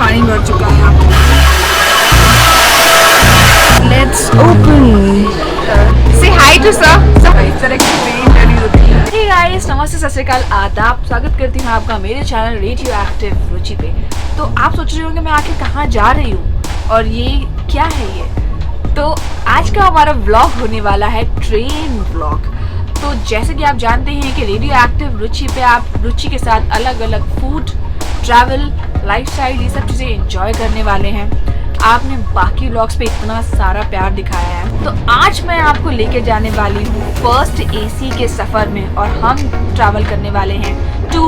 पानी भर चुका है यहाँ पे। Let's open. Say hi to sir. इस तरह की ट्रेन जर्नी होती है। Hey guys, नमस्ते, सत श्री अकाल, आदाब। स्वागत करती हूँ आपका मेरे चैनल रेडियो एक्टिव रुचि पे। तो आप सोच रहे होंगे मैं आखिर कहाँ जा रही हूँ और ये क्या है ये। तो आज का हमारा व्लॉग होने वाला है ट्रेन व्लॉग। तो जैसे कि आप जानते हैं कि रेडियो एक्टिव रुचि पे आप रुचि के साथ अलग अलग फूड, ट्रैवल, लाइफस्टाइल, ये सब चीज़ें एंजॉय करने वाले हैं। आपने बाकी व्लॉग्स पे इतना सारा प्यार दिखाया है, तो आज मैं आपको लेके जाने वाली हूँ फर्स्ट एसी के सफ़र में और हम ट्रैवल करने वाले हैं टू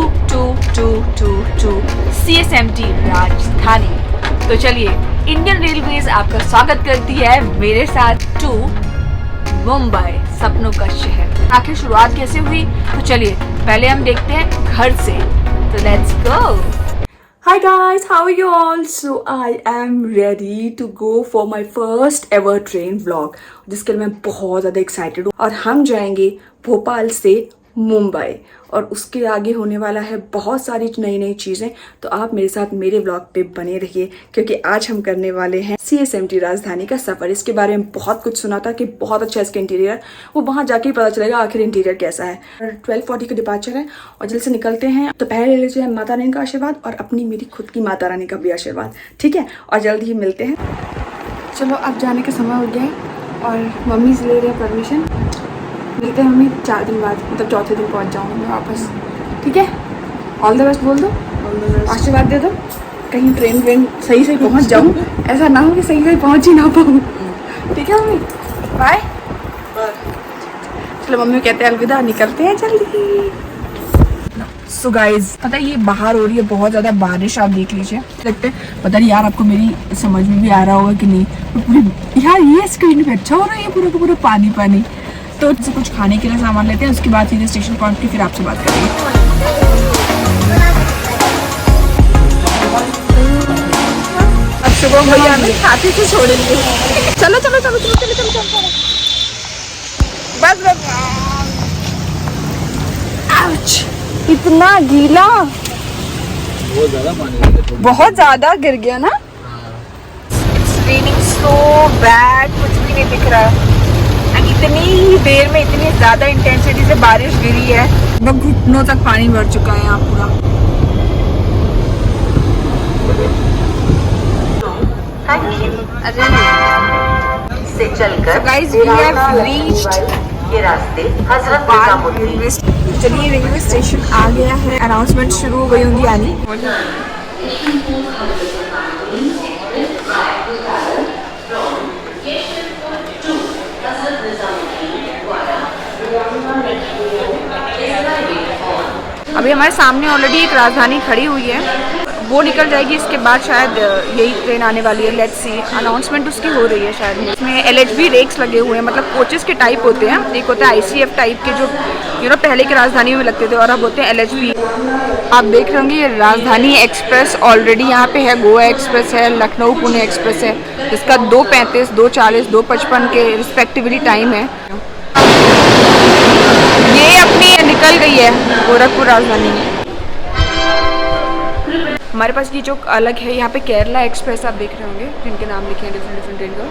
CSMT राजधानी। तो चलिए, इंडियन रेलवेज आपका स्वागत करती है मेरे साथ टू मुंबई, सपनों का शहर। आखिर शुरुआत कैसे हुई, तो चलिए पहले हम देखते हैं घर से। तो let's go. Hi guys, how are you all? So I am ready to go for my first ever train vlog, जिसके लिए मैं बहुत ज़्यादा एक्साइटेड हूँ। और हम जाएंगे भोपाल से मुंबई और उसके आगे होने वाला है बहुत सारी नई नई चीज़ें। तो आप मेरे साथ मेरे व्लॉग पे बने रहिए, क्योंकि आज हम करने वाले हैं CSMT राजधानी का सफ़र। इसके बारे में बहुत कुछ सुना था कि बहुत अच्छा इसका इंटीरियर, वो वहाँ जाके ही पता चलेगा आखिर इंटीरियर कैसा है। 12:40 का डिपार्चर है और जल्द से निकलते हैं। तो पहले ले लीजिए माता रानी का आशीर्वाद और अपनी मेरी खुद की माता रानी का भी आशीर्वाद, ठीक है। और जल्द ही मिलते हैं। चलो, अब जाने का समय हो गया है और मम्मी से ले रहे हैं परमिशन। मिलते हैं मम्मी 4 दिन बाद, मतलब चौथे दिन पहुंच जाऊंगी मैं वापस, ठीक है। ऑल द बेस्ट बोल दो, आशीर्वाद दे दो, कहीं ट्रेन सही से पहुंच जाऊं। ऐसा ना हो कि सही से पहुंच ही ना पाऊँ, ठीक है मम्मी। बाय। चलो मम्मी कहते हैं अलविदा, निकलते हैं जल्दी। सो गाइज, पता है ये बाहर हो रही है बहुत ज़्यादा बारिश, आप देख लीजिए। लगता है पता नहीं यार आपको मेरी समझ में भी आ रहा होगा कि नहीं। तो पूरी यार ये स्क्रीन पे अच्छा हो रहा है, ये पूरा का पूरा पानी पानी। तो इससे कुछ खाने के लिए सामान लेते हैं, उसके बाद सीधे स्टेशन पहुंच के फिर आपसे बात करेंगे। अब शुभम भैया हमें खाते से छोड़ेंगे। चलो चलो चलो चलो चलो चलो चलो बस बस। आउच, इतना गीला, बहुत ज्यादा गिर गया ना। It's raining so bad, कुछ भी नहीं दिख रहा है। इतनी ही देर में इतनी ज्यादा इंटेंसिटी से बारिश गिरी है, मतलब घुटनों तक पानी भर चुका है यहाँ पूरा। से चलकर गाइस वी हैव रीच्ड ये रास्ते हजरत निजामुद्दीन। चलिए, रेलवे स्टेशन आ गया है, अनाउंसमेंट शुरू हो गई होंगी आनी। अभी हमारे सामने ऑलरेडी एक राजधानी खड़ी हुई है, वो निकल जाएगी, इसके बाद शायद यही ट्रेन आने वाली है। लेट्स सी, अनाउंसमेंट उसकी हो रही है शायद। इसमें LHB रेक्स लगे हुए हैं, मतलब कोचेस के टाइप होते हैं। एक होता है ICF टाइप के जो पहले की राजधानियों में लगते थे, और अब होते हैं LHB। आप देख रहे होंगे ये राजधानी एक्सप्रेस ऑलरेडी यहाँ पे है, गोवा एक्सप्रेस है, लखनऊ पुणे एक्सप्रेस है, जिसका 2:35, 2:40, 2:55 के रिस्पेक्टिवली टाइम है। ये अपनी निकल गई है गोरखपुर राजधानी। हमारे पास ये जो अलग है, यहाँ पे केरला एक्सप्रेस आप देख रहे होंगे, जिनके नाम लिखे हैं डिफरेंट ट्रेन का।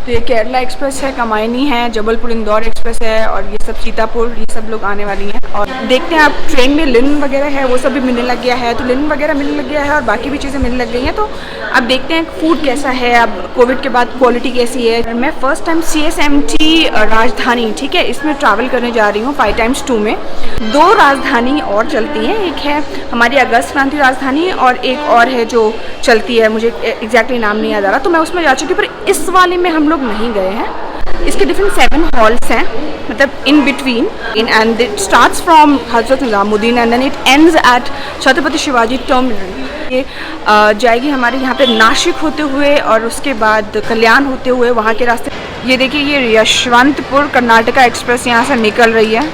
तो ये केरला एक्सप्रेस है, कमायनी है, जबलपुर इंदौर एक्सप्रेस है, और ये सब सीतापुर, ये सब लोग आने वाली हैं। और देखते हैं आप, ट्रेन में लिन वगैरह है वो सब भी मिलने लग गया है, तो लिन वगैरह मिलने लग गया है और बाकी भी चीज़ें मिलने लग गई हैं। तो अब देखते हैं फूड कैसा है, अब कोविड के बाद क्वालिटी कैसी है। मैं फर्स्ट टाइम CSMT राजधानी, ठीक है, इसमें ट्रैवल करने जा रही हूँ 5x2 में। 2 राजधानी और चलती हैं, एक है हमारी अगस्त क्रांति राजधानी और एक और है जो चलती है, मुझे एग्जैक्टली नाम नहीं याद आ रहा। तो मैं उसमें जा चुकी, पर इस वाले में हम लोग नहीं गए हैं। इसके डिफरेंट 7 हॉल्स हैं, मतलब in between, and it starts from Hazrat Nizamuddin and then it ends at Chhatrapati Shivaji terminal. ये जाएगी हमारे यहाँ पे नासिक होते हुए और उसके बाद कल्याण होते हुए वहाँ के रास्ते। ये देखिए, ये यशवंतपुर कर्नाटका एक्सप्रेस यहाँ से निकल रही है।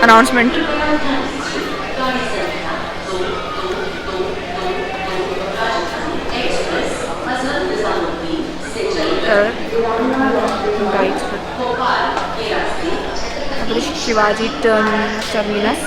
Announcement Shivaji terminus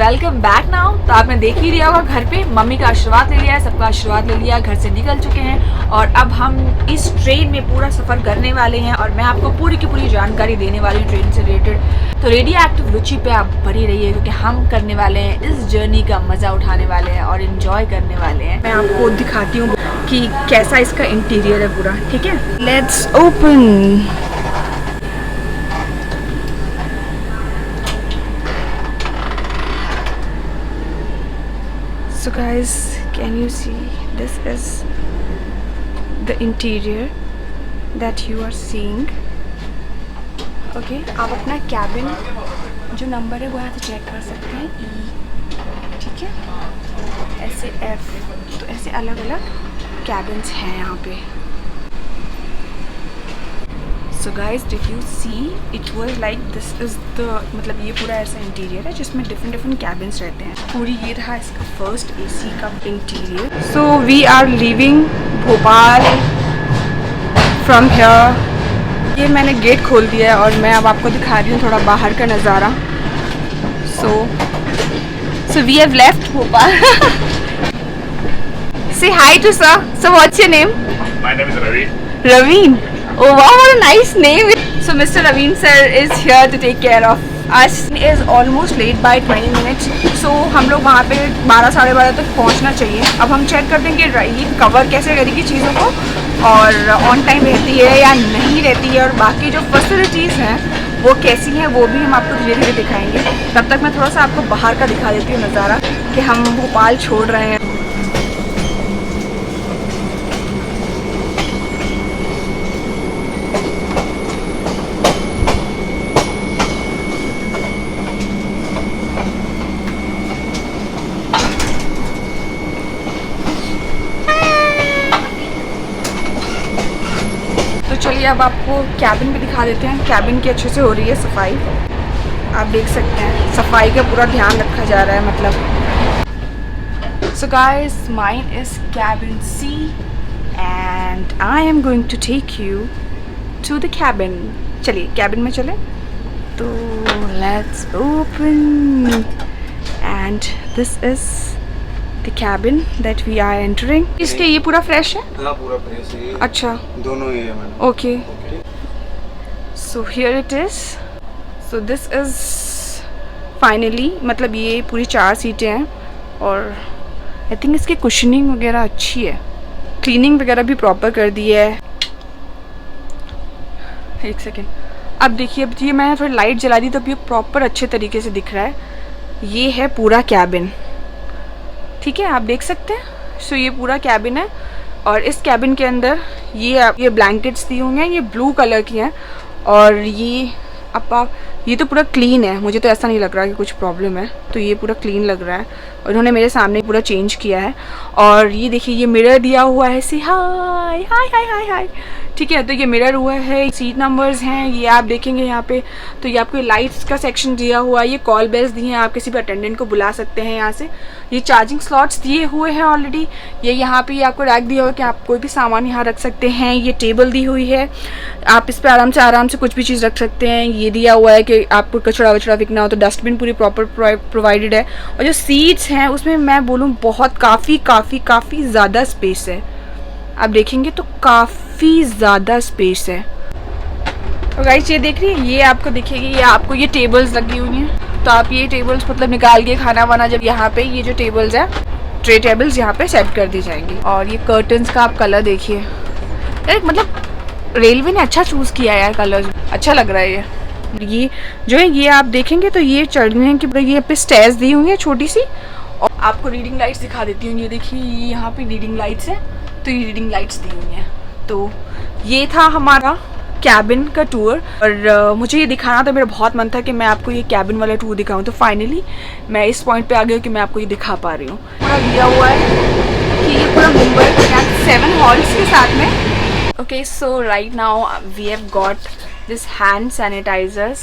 welcome back now. तो आपने देख ही लिया होगा घर पे मम्मी का आशीर्वाद ले लिया है, सबका आशीर्वाद ले लिया, घर से निकल चुके हैं और अब हम इस ट्रेन में पूरा सफ़र करने वाले हैं और मैं आपको पूरी की पूरी जानकारी देने वाली हूँ ट्रेन से रिलेटेड। तो रेडियो एक्टिव रुचि पे आप बनी रहिए क्योंकि हम करने वाले हैं इस जर्नी का मज़ा उठाने वाले हैं और इन्जॉय करने वाले हैं। मैं आपको दिखाती हूँ कि कैसा इसका इंटीरियर है पूरा, ठीक है। Let's open. So guys, can you see? This is the interior that you are seeing. Okay, आप अपना कैबिन जो नंबर है वो यहाँ से चेक कर सकते हैं, E, ठीक है, ऐसे F, तो ऐसे अलग अलग कैबिन्स हैं यहाँ पे। So guys, did you see? It was like this is the मतलब ये पूरा ऐसा इंटीरियर है जिसमें डिफरेंट कैबिन्स रहते हैं। पूरी ये रहा इसका फर्स्ट AC का interior. So we are leaving Bhopal from here। ये मैंने गेट खोल दिया है और मैं अब आपको दिखा रही हूँ थोड़ा बाहर का नज़ारा। So we have left Bhopal. Say hi to sir. So what's your name? My name is Ravi. Raveen. Oh wow, what a nice name. So Mr. Raveen sir is here to take care of us. He is almost late by 20 minutes. So हम लोग वहाँ पे 12 साढ़े 12 तक पहुँचना चाहिए। अब हम चेक करते हैं कि ये कवर कैसे करेगी चीज़ों को और ऑन टाइम रहती है या नहीं रहती है और बाकी जो फैसिलिटीज़ हैं वो कैसी हैं वो भी हम आपको धीरे धीरे दिखाएंगे। तब तक मैं थोड़ा सा आपको बाहर का दिखा देती हूँ नज़ारा कि हम भोपाल छोड़ रहे हैं। चलिए अब आपको कैबिन भी दिखा देते हैं। कैबिन की अच्छे से हो रही है सफाई, आप देख सकते हैं सफाई का पूरा ध्यान रखा जा रहा है मतलब। So guys, mine is cabin C and I am going to take you to the cabin. चलिए कैबिन में चले तो let's open and this is the cabin that we are entering. इसके ये पूरा फ्रेश है? हाँ पूरा फ्रेश है। अच्छा, दोनों ही है madam. Okay. So here it is. So this is finally मतलब ये पूरी 4 सीटें हैं और I think इसकी कुशनिंग वगैरह अच्छी है, क्लीनिंग वगैरह भी प्रॉपर कर दी है। एक सेकेंड, अब देखिए, अब ये मैंने थोड़ी लाइट जला दी तो अब ये प्रॉपर अच्छे तरीके से दिख रहा है। ये है पूरा कैबिन, ठीक है, आप देख सकते हैं। सो ये पूरा कैबिन है और इस कैबिन के अंदर ये ब्लैंकेट्स दी हुई हैं, ये ब्लू कलर की हैं और ये ये तो पूरा क्लीन है, मुझे तो ऐसा नहीं लग रहा कि कुछ प्रॉब्लम है, तो ये पूरा क्लीन लग रहा है और इन्होंने मेरे सामने पूरा चेंज किया है। और ये देखिए ये मिरर दिया हुआ है, सी हाय हाय हाय हाय हाय, ठीक है, तो ये मिरर हुआ है, सीट नंबर्स हैं ये आप देखेंगे यहाँ पे। तो ये आपको लाइट्स का सेक्शन दिया हुआ है, ये कॉल बेल्स दिए हैं, आप किसी भी अटेंडेंट को बुला सकते हैं यहाँ से। ये चार्जिंग स्लॉट्स दिए हुए हैं ऑलरेडी। ये यहाँ पे आपको रैक दिया हुआ है कि आप कोई भी सामान यहाँ रख सकते हैं। ये टेबल दी हुई है, आप इस पर आराम से कुछ भी चीज़ रख सकते हैं। ये दिया हुआ है कि आपको कचरा वचड़ा फेंकना हो तो डस्टबिन पूरी प्रॉपर प्रोवाइडेड है। और जो सीट्स हैं उसमें मैं बोलूँ बहुत काफ़ी ज़्यादा स्पेस है, आप देखेंगे तो काफ़ी ज़्यादा स्पेस है। तो गाइस ये देख रही है, ये आपको दिखेगी, ये आपको ये टेबल्स लगी हुई हैं, तो आप ये टेबल्स मतलब निकाल के खाना वाना जब यहाँ पे ये जो टेबल्स है ट्रे टेबल्स यहाँ पे सेट कर दी जाएंगी। और ये कर्टन्स का आप कलर देखिए, मतलब रेलवे ने अच्छा चूज़ किया है यार, कलर अच्छा लग रहा है। ये जो है ये आप देखेंगे तो ये चढ़ने की ये पे स्टेयर्स दी हुई है छोटी सी। और आपको रीडिंग लाइट्स दिखा देती हूँ, ये देखिए ये यहाँ पे रीडिंग लाइट्स है, तो ये रीडिंग लाइट्स दी हुई हैं। तो ये था हमारा कैबिन का टूर और मुझे ये दिखाना था, मेरा बहुत मन था कि मैं आपको ये कैबिन वाला टूर दिखाऊं, तो फाइनली मैं इस पॉइंट पे आ गई हूँ कि मैं आपको ये दिखा पा रही हूँ। पूरा दिया हुआ है कि ये पूरा मुंबई का 7 हॉल्स के साथ में। Okay, so right now we have got this hand sanitisers,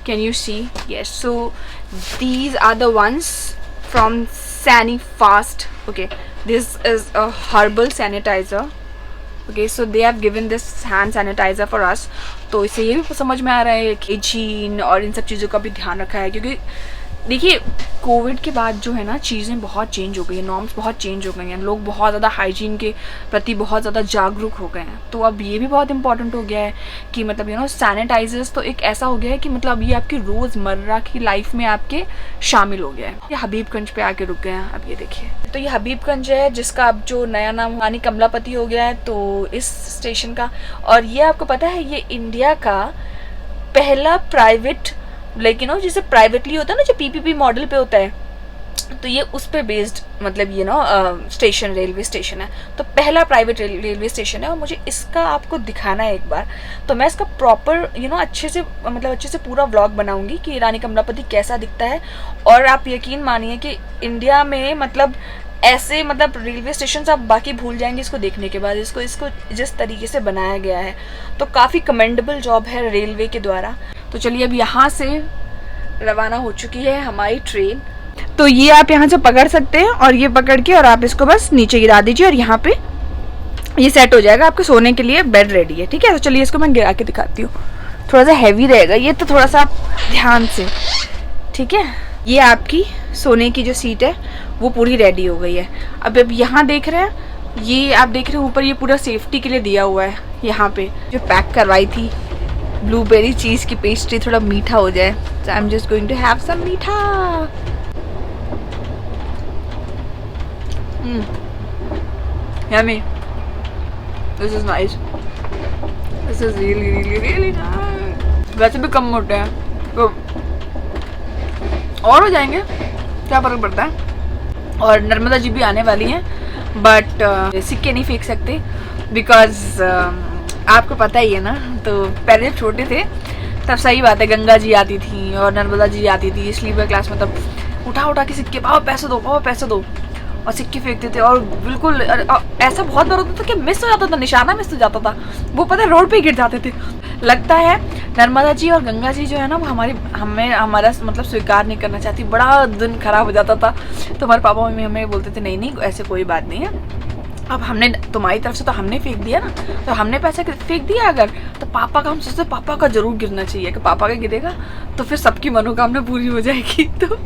can you see? Yes, so these are the ones from Sanifast. Okay, this is a herbal sanitizer. Okay, so they have given this hand sanitizer for us. तो इससे ये भी समझ में आ रहा है कि hygiene और इन सब चीज़ों का भी ध्यान रखा है, क्योंकि देखिए कोविड के बाद जो है ना चीज़ें बहुत चेंज हो गई हैं, नॉर्म्स बहुत चेंज हो गई हैं, लोग बहुत ज़्यादा हाइजीन के प्रति बहुत ज़्यादा जागरूक हो गए हैं। तो अब ये भी बहुत इंपॉर्टेंट हो गया है कि मतलब सैनिटाइजर्स तो एक ऐसा हो गया है कि मतलब ये आपकी रोज़मर्रा की लाइफ में आपके शामिल हो गया है। ये हबीबगंज पे आके रुक गए हैं। अब ये देखिए, तो ये हबीबगंज है जिसका अब जो नया नाम रानी कमलापति हो गया है, तो इस स्टेशन का। और ये आपको पता है ये इंडिया का पहला प्राइवेट, लेकिन जैसे प्राइवेटली होता है ना जो पीपीपी मॉडल पे होता है, तो ये उस पे बेस्ड मतलब स्टेशन, रेलवे स्टेशन है। तो पहला प्राइवेट रेलवे स्टेशन है और मुझे इसका आपको दिखाना है एक बार। तो मैं इसका प्रॉपर अच्छे से पूरा व्लॉग बनाऊंगी कि रानी कमलापति कैसा दिखता है। और आप यकीन मानिए कि इंडिया में ऐसे रेलवे स्टेशन आप बाकी भूल जाएंगे इसको देखने के बाद। इसको जिस तरीके से बनाया गया है तो काफ़ी कमेंडेबल जॉब है रेलवे के द्वारा। तो चलिए अब यहाँ से रवाना हो चुकी है हमारी ट्रेन। तो ये आप यहाँ से पकड़ सकते हैं और ये पकड़ के और आप इसको बस नीचे गिरा दीजिए और यहाँ पे ये सेट हो जाएगा, आपके सोने के लिए बेड रेडी है। ठीक है, तो चलिए इसको मैं गिरा के दिखाती हूँ। थोड़ा सा हैवी रहेगा ये, तो थोड़ा सा आप ध्यान से। ठीक है, ये आपकी सोने की जो सीट है वो पूरी रेडी हो गई है। अब यहाँ देख रहे हैं, ये आप देख रहे हैं ऊपर ये पूरा सेफ्टी के लिए दिया हुआ है। यहाँ पे जो पैक करवाई थी ब्लूबेरी चीज़ की पेस्ट्री, थोड़ा मीठा हो जाए, so I'm just going to have some मीठा। Yummy। This is nice। This is really nice। वैसे भी कम मोटे हैं तो और हो जाएंगे, क्या फर्क पड़ता है। और नर्मदा जी भी आने वाली हैं, बट सिक्के नहीं फेंक सकते बिकॉज आपको पता ही है ना। तो पहले जब छोटे थे तब सही बात है गंगा जी आती थी और नर्मदा जी आती थी स्लीपर क्लास में, तब उठा के सिक्के, पाओ पैसे दो और सिक्के फेंकते थे। और बिल्कुल ऐसा बहुत बार होता था कि मिस हो जाता था, निशाना मिस हो जाता था, वो पता है रोड पे गिर जाते थे। लगता है नर्मदा जी और गंगा जी जो है ना वो हमारा स्वीकार नहीं करना चाहती। बड़ा दिन खराब हो जाता था। तो हमारे पापा मम्मी हमें बोलते थे नहीं ऐसे कोई बात नहीं है, अब हमने तुम्हारी तरफ से तो हमने फेंक दिया ना, तो हमने पैसे फेंक दिया अगर, तो पापा का हम सोचते पापा का जरूर गिरना चाहिए कि पापा का गिरेगा तो फिर सबकी मनोकामना पूरी हो जाएगी। तो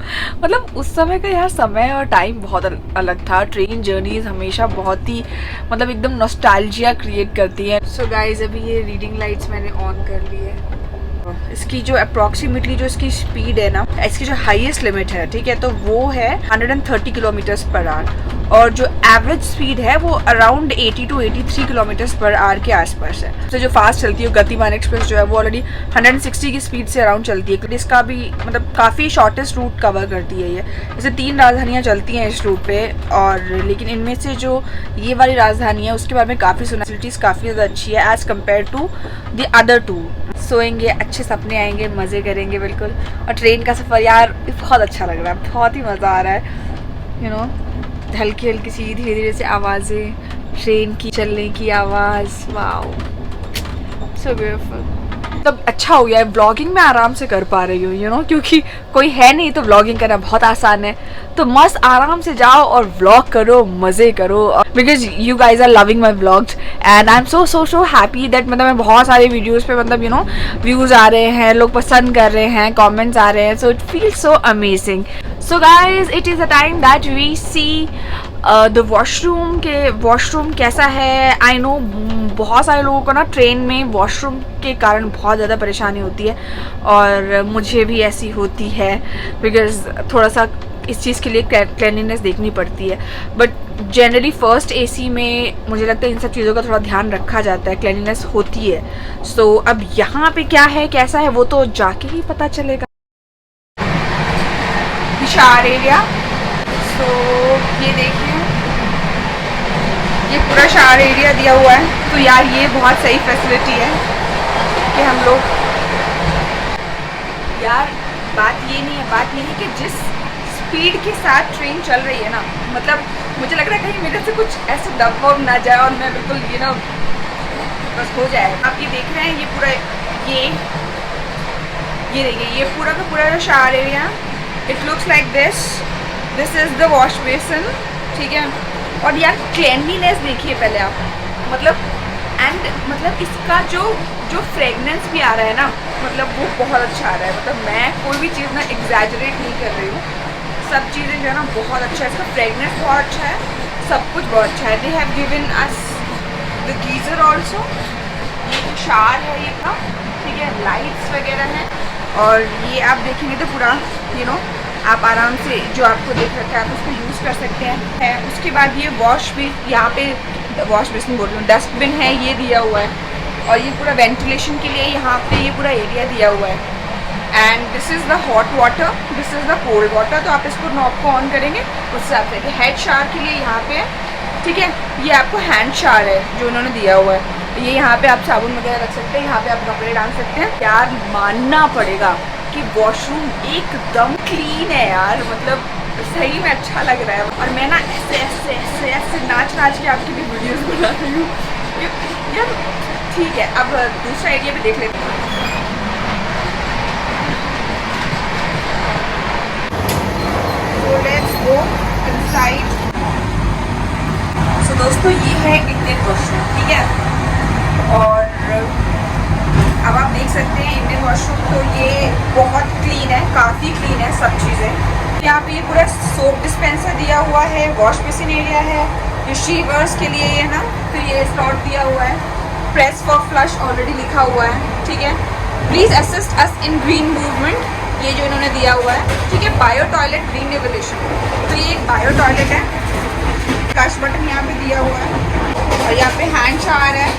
उस समय का यार समय और टाइम बहुत अलग था। ट्रेन जर्नीज हमेशा बहुत ही एकदम नॉस्टैल्जिया क्रिएट करती है। सो गाइज अभी ये रीडिंग लाइट्स मैंने ऑन कर ली है। इसकी जो अप्रॉक्सीमेटली जो इसकी स्पीड है ना, इसकी जो हाईएस्ट लिमिट है, ठीक है, तो वो है 130 किलोमीटर्स पर आवर और जो एवरेज स्पीड है वो around 80 to 83 kilometres per hour के आसपास है। तो जो फास्ट चलती है गतिमान एक्सप्रेस जो है वो ऑलरेडी 160 की स्पीड से अराउंड चलती है। इसका भी काफ़ी शॉर्टेस्ट रूट कवर करती है ये। जैसे 3 राजधानियाँ चलती हैं इस रूट पे, और लेकिन इनमें से जो ये वाली राजधानी है उसके बारे में काफ़ी सुना, फैसिलिटीज़ काफ़ी ज़्यादा अच्छी है as compare to the other 2। सोएंगे, अच्छे सपने आएंगे, मज़े करेंगे बिल्कुल। और ट्रेन का सफ़र यार बहुत अच्छा लग रहा है, बहुत ही मज़ा आ रहा है। हल्की हल्की सी धीरे धीरे से आवाज़ें, ट्रेन की चलने की आवाज़, वाओ सो ब्यूटीफुल। अच्छा हो गया है व्लॉगिंग मैं आराम से कर पा रही हूँ क्योंकि कोई है नहीं, तो व्लॉगिंग करना बहुत आसान है। तो मस्त आराम से जाओ और व्लॉग करो, मज़े करो, because you guys are loving my vlogs and I am so happy that मैं बहुत सारे वीडियोज़ पे व्यूज़ आ रहे हैं, लोग पसंद कर रहे हैं, कॉमेंट्स आ रहे हैं, so it feels so amazing. So guys it is a time that we see the washroom कैसा है। आई नो बहुत सारे लोगों को ना ट्रेन में वॉशरूम के कारण बहुत ज़्यादा परेशानी होती है और मुझे भी ऐसी होती है बिकॉज थोड़ा सा इस चीज़ के लिए क्लीनलीनेस देखनी पड़ती है। बट जनरली फर्स्ट एसी में मुझे लगता है इन सब चीज़ों का थोड़ा ध्यान रखा जाता है, क्लीनलीनेस होती है। सो अब यहाँ पे क्या है कैसा है वो तो जाके ही पता चलेगा। शार एरिया, सो ये देखिए ये पूरा शार एरिया दिया हुआ है। तो यार ये बहुत सही फैसिलिटी है कि हम लोग, यार बात ये नहीं है, बात ये है कि जिस स्पीड के साथ ट्रेन चल रही है ना, मुझे लग रहा है कहीं मेरे से कुछ ऐसे दब ना जाए और मैं बिल्कुल बस हो जाए। आप ये देख रहे हैं ये पूरा ये देखिए ये पूरा का पूरा जो शार area, it looks like this is the wash basin, ठीक है। और यार क्लीनलीनेस देखिए पहले आप, एंड एंड मतलब इसका जो फ्रेगनेंस भी आ रहा है ना, मतलब वो बहुत अच्छा आ रहा है। मतलब मैं कोई भी चीज़ ना एग्जैजरेट नहीं कर रही हूँ, सब चीज़ें जो है ना बहुत अच्छा है। इसका फ्रेगनेंस बहुत अच्छा है, सब कुछ बहुत अच्छा है। They have given us the geyser also, ये शार है ये का, ठीक है, लाइट्स वगैरह हैं। और ये आप देखेंगे तो पूरा आप आराम से जो आपको देख रखा है आप उसको यूज़ कर सकते हैं। उसके बाद ये वॉश भी, यहाँ पे वॉश बेसिन बोल रही हूँ, डस्टबिन है ये दिया हुआ है। और ये पूरा वेंटिलेशन के लिए यहाँ पे ये पूरा एरिया दिया हुआ है। And this is the hot water, this is the cold water. तो आप इसको नॉब को ऑन करेंगे उससे आप देखिए हेड शावर के लिए यहाँ पे है, ठीक है। ये आपको हैंड शावर है जो उन्होंने दिया हुआ है। ये यहाँ पे आप साबुन वगैरह रख सकते हैं, यहाँ पे आप कपड़े डाल सकते हैं। यार मानना पड़ेगा कि वॉशरूम एकदम क्लीन है यार, मतलब सही में अच्छा लग रहा है। और मैं ना ऐसे ऐसे ऐसे ऐसे नाच नाच के आपकी भी वीडियोस बना रही हूँ यार। ठीक है, अब दूसरा एरिया भी देख लेते हैं। So let's go inside. So दोस्तों ये है इंडियन वॉशरूम, ठीक है। और अब आप देख सकते हैं इंडियन वॉशरूम तो ये बहुत क्लीन है, काफ़ी क्लीन है सब चीज़ें। यहाँ पे ये पूरा सोप डिस्पेंसर दिया हुआ है, वॉश बेसिन एरिया है, ये शीवर्स के लिए है ना, तो ये स्लॉट दिया हुआ है। प्रेस फॉर फ्लश ऑलरेडी लिखा हुआ है, ठीक है। Please assist us in green movement, ये जो इन्होंने दिया हुआ है, ठीक है। बायो टॉयलेट ग्रीन रेवोल्यूशन, तो ये एक बायो टॉयलेट है। फ्लश बटन यहाँ पे दिया हुआ है और यहाँ पे हैंड शावर है,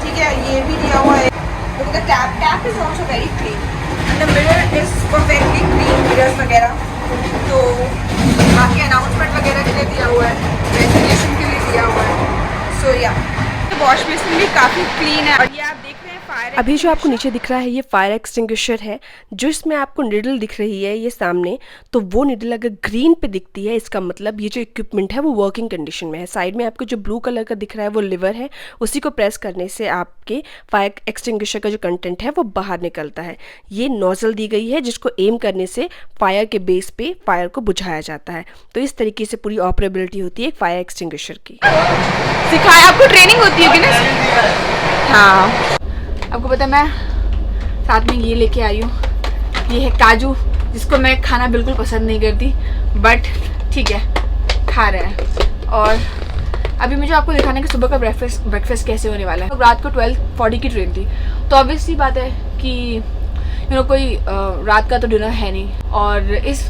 ठीक है, ये भी दिया हुआ है। Look, the tap is also very clean and the mirror is perfectly clean, mirrors वगैरह। तो बाकी अनाउंसमेंट वगैरह के लिए दिया हुआ है, वेंटिलेशन के लिए दिया हुआ है। सो या वॉश बेसिन भी काफ़ी क्लीन है। और ये आप देख रहे हैं फायर, अभी जो आपको नीचे दिख रहा है ये फायर एक्सटिंग्विशर है। जो इसमें आपको निडल दिख रही है ये सामने, तो वो निडल अगर ग्रीन पे दिखती है इसका मतलब ये जो इक्विपमेंट है वो वर्किंग कंडीशन में है। साइड में आपको जो ब्लू कलर का दिख रहा है वो लिवर है, उसी को प्रेस करने से आपके फायर एक्सटिंग्विशर का जो कंटेंट है वो बाहर निकलता है। ये नोजल दी गई है जिसको एम करने से फायर के बेस पे फायर को बुझाया जाता है। तो इस तरीके से पूरी ऑपरेबिलिटी होती है एक फायर एक्सटिंग्विशर की। सिखाया आपको, ट्रेनिंग होती है कि ना? हाँ, आपको पता है मैं साथ में ये लेके आई हूँ, ये है काजू, जिसको मैं खाना बिल्कुल पसंद नहीं करती, बट ठीक है खा रहे हैं। और अभी मुझे आपको दिखाने का सुबह का ब्रेकफास्ट कैसे होने वाला है। तो रात को 12:40 की ट्रेन थी, तो ऑब्वियसली बात है कि कोई रात का तो डिनर है नहीं। और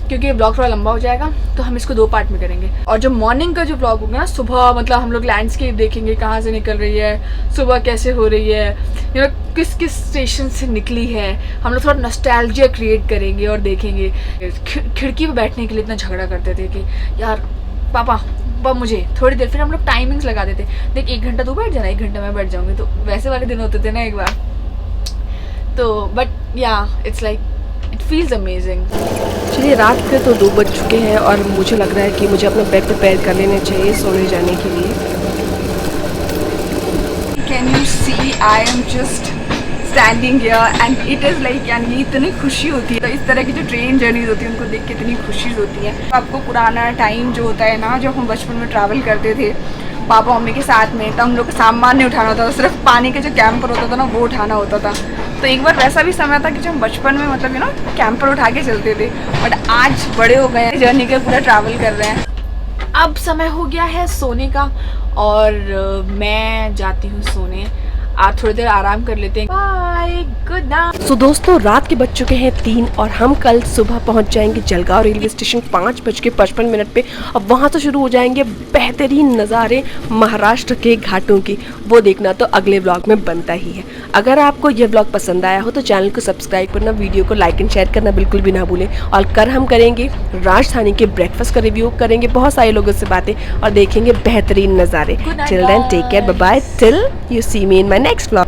क्योंकि ब्लॉग थोड़ा लंबा हो जाएगा तो हम इसको 2 पार्ट में करेंगे। और जो मॉर्निंग का जो ब्लॉग होगा ना, सुबह मतलब हम लोग लैंडस्केप देखेंगे, कहाँ से निकल रही है, सुबह कैसे हो रही है, किस किस स्टेशन से निकली है। हम लोग थोड़ा नॉस्टैल्जिया क्रिएट करेंगे और देखेंगे। खिड़की पर बैठने के लिए इतना झगड़ा करते थे कि यार पापा मुझे थोड़ी देर, फिर हम लोग टाइमिंग्स लगा देते, देख 1 घंटा तू बैठ जाना, 1 घंटा मैं बैठ जाऊँगी। तो वैसे वाले दिन होते थे ना एक बार तो, बट या it's like it feels amazing. चलिए रात के तो 2 बज चुके हैं और मुझे लग रहा है कि मुझे अपना बेड प्रिपेयर कर लेना चाहिए सोने जाने के लिए। Can you see I am just standing here and it is like, यानी इतनी खुशी होती है। तो इस तरह की जो ट्रेन जर्नीज होती है उनको देख के इतनी खुशी होती है। आपको पुराना टाइम जो होता है ना, जब हम बचपन में ट्रैवल करते थे पापा मम्मी के साथ में, तो हम लोग को सामान नहीं उठाना होता था, सिर्फ पानी का जो कैंपर होता था ना वो उठाना होता था। तो एक बार वैसा भी समय था कि जब हम बचपन में मतलब कैंपर उठा के चलते थे, बट आज बड़े हो गए हैं, जर्नी का पूरा ट्रैवल कर रहे हैं। अब समय हो गया है सोने का और मैं जाती हूँ सोने। आप थोड़ी देर आराम कर लेते हैं। Bye, good night. सो दोस्तों रात के बज चुके हैं 3 और हम कल सुबह पहुंच जाएंगे जलगांव रेलवे स्टेशन 5:55 पे। अब वहां से शुरू हो जाएंगे बेहतरीन नज़ारे महाराष्ट्र के घाटों की, वो देखना तो अगले व्लॉग में बनता ही है। अगर आपको ये व्लॉग पसंद आया हो तो चैनल को सब्सक्राइब करना, वीडियो को लाइक एंड शेयर करना बिल्कुल भी ना भूलें। और कल हम करेंगे राजधानी के ब्रेकफास्ट का रिव्यू, करेंगे बहुत सारे लोगों से बातें और देखेंगे बेहतरीन नज़ारे। Till then take care, bye bye, till you see me in my next vlog.